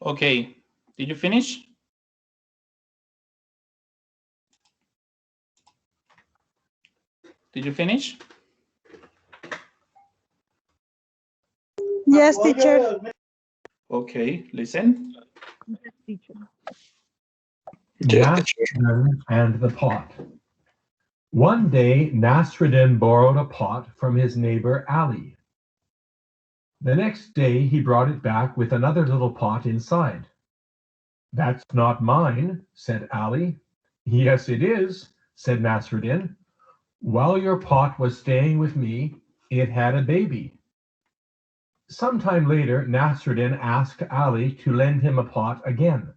Okay, did you finish? Did you finish? Yes, teacher. Okay, listen. Yes, teacher. Nasruddin and the pot. One day, Nasruddin borrowed a pot from his neighbor Ali. The next day, he brought it back with another little pot inside. "That's not mine," said Ali. "Yes, it is," said Nasruddin. "While your pot was staying with me, it had a baby." Sometime later, Nasruddin asked Ali to lend him a pot again.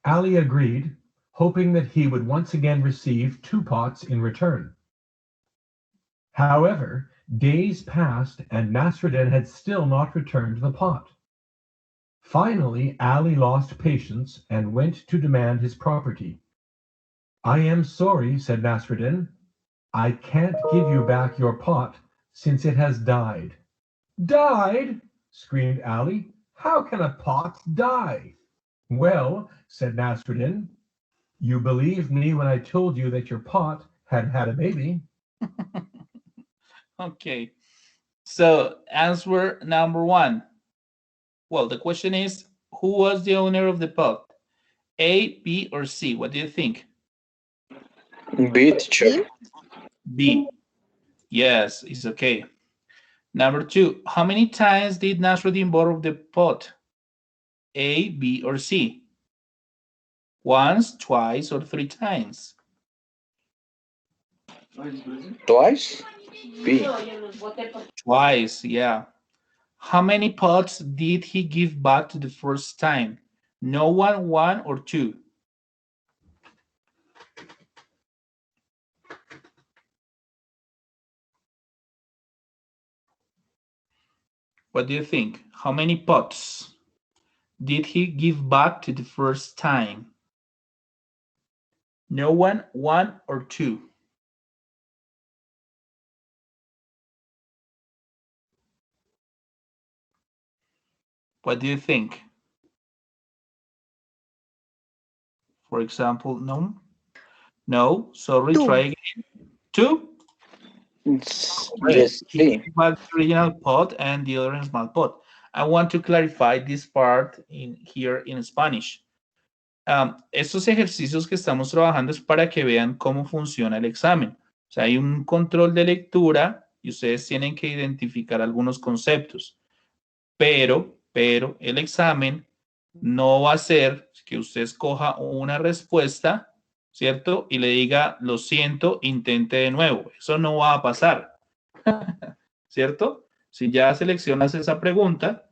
Ali agreed, hoping that he would once again receive 2 pots in return. However, days passed and Nasruddin had still not returned the pot. Finally, Ali lost patience and went to demand his property. "I am sorry," said Nasruddin. "I can't give you back your pot since it has died." "Died?" screamed Ali. "How can a pot die?" "Well," said Nasruddin, "you believed me when I told you that your pot had had a baby." Okay, so answer number 1. Well, the question is, who was the owner of the pot? A, B, or C? What do you think? B, teacher. B. Yes, it's okay. Number 2, how many times did Nasruddin borrow the pot? A, B, or C? Once, twice, or 3 times? Twice? B. Twice, yeah. How many pots did he give back the first time? No one, or 2? What do you think? How many pots did he give back to the first time? No one, or 2? What do you think? For example, no? No, sorry, 2. try again. 2? Yes, He C. gave back the original pot and the other small pot. I want to clarify this part here in Spanish. Estos ejercicios que estamos trabajando es para que vean cómo funciona el examen. O sea, hay un control de lectura y ustedes tienen que identificar algunos conceptos. Pero el examen no va a ser que usted escoja una respuesta, ¿cierto? Y le diga, lo siento, intente de nuevo. Eso no va a pasar, ¿cierto? Si ya seleccionas esa pregunta,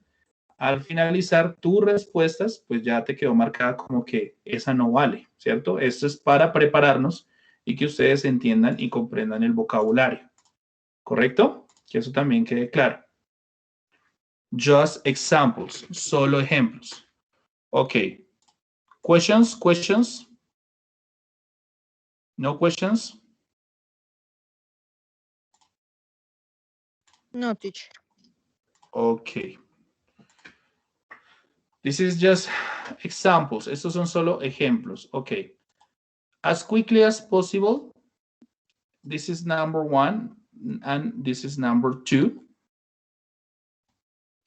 al finalizar tus respuestas, pues ya te quedó marcada como que esa no vale, ¿cierto? Esto es para prepararnos y que ustedes entiendan y comprendan el vocabulario, ¿correcto? Que eso también quede claro. Just examples, solo ejemplos. Okay. Questions? No questions? No, teacher. Okay. This is just examples. Estos son solo ejemplos. Okay. As quickly as possible. This is number 1 and this is number 2.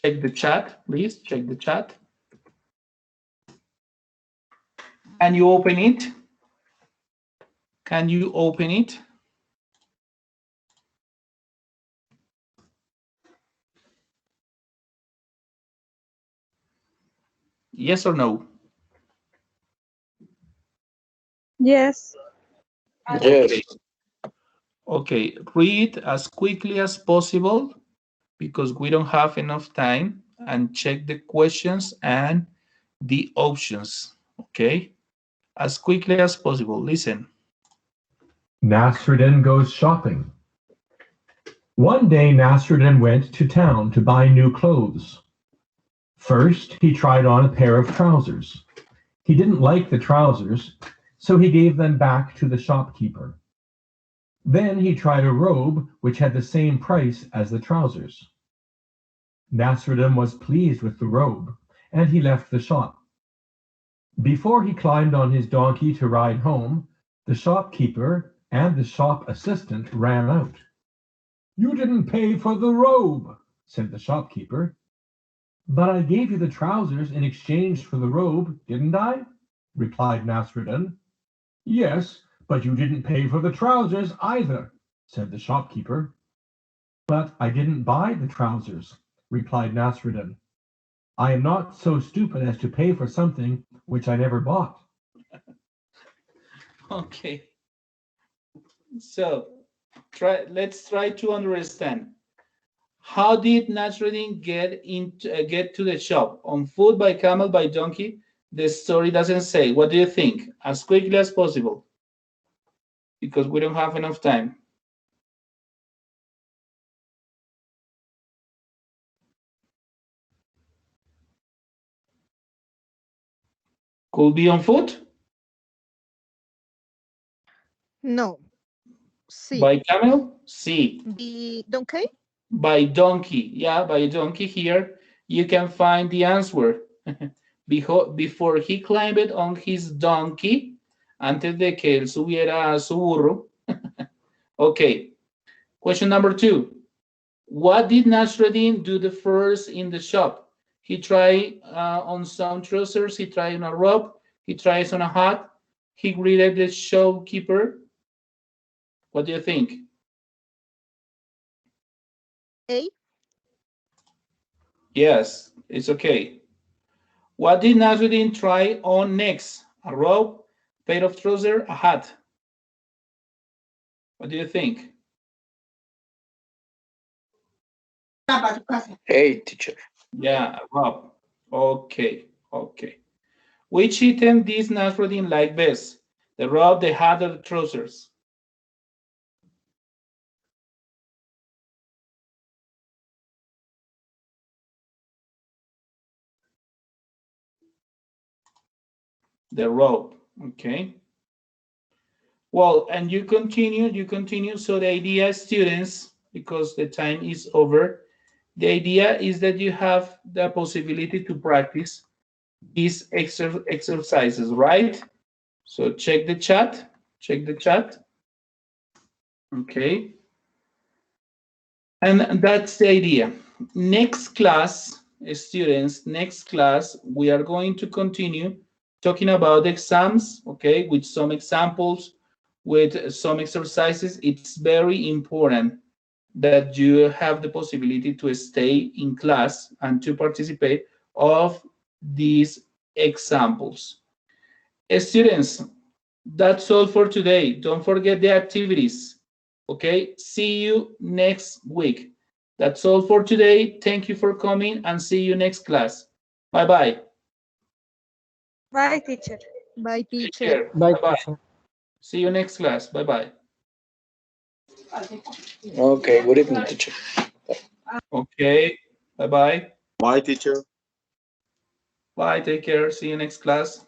Check the chat, please. Check the chat. Can you open it? Can you open it? Yes or no? Yes. Yes. Okay, read as quickly as possible because we don't have enough time, and check the questions and the options, okay? As quickly as possible, listen. Nasruddin goes shopping. One day, Nasruddin went to town to buy new clothes. First, he tried on a pair of trousers. He didn't like the trousers, so he gave them back to the shopkeeper. Then he tried a robe which had the same price as the trousers. Nasruddin was pleased with the robe and he left the shop. Before he climbed on his donkey to ride home, the shopkeeper and the shop assistant ran out. "You didn't pay for the robe," said the shopkeeper. "But I gave you the trousers in exchange for the robe, didn't I?" replied Nasruddin. "Yes, but you didn't pay for the trousers either," said the shopkeeper. "But I didn't buy the trousers," replied Nasruddin. "I am not so stupid as to pay for something which I never bought." Okay. So let's try to understand. How did Nasruddin get to the shop? On foot, by camel, by donkey? The story doesn't say. What do you think? As quickly as possible, because we don't have enough time. Could be on foot? No. Sí. By camel? Sí. The donkey? By donkey. Yeah, by donkey. Here you can find the answer. Before he climbed on his donkey, antes de que él subiera a su burro. Okay. Question number 2. What did Nasruddin do the first in the shop? He tried on some trousers, he tried on a robe, he tries on a hat, he greeted the shopkeeper. What do you think? A. Yes, it's okay. What did Nasruddin try on next? A robe, pair of trousers, a hat. What do you think? Hey, teacher. Yeah, a robe. Okay, okay. Which item did Nasruddin like best? The robe, the hat, or the trousers? The robe, okay. Well, and you continue. So the idea, students, because the time is over, the idea is that you have the possibility to practice these exercises, right? So check the chat, okay. And that's the idea. Next class, students, we are going to continue talking about exams, okay, with some examples, with some exercises. It's very important that you have the possibility to stay in class and to participate of these examples. Students, that's all for today. Don't forget the activities. Okay, see you next week. That's all for today. Thank you for coming and see you next class. Bye-bye. Bye, teacher. Bye, Take teacher. care. Bye, Bye-bye. teacher. See you next class. Bye-bye. Okay, good evening, teacher. Okay, bye-bye. Bye, teacher. Bye, take care. See you next class.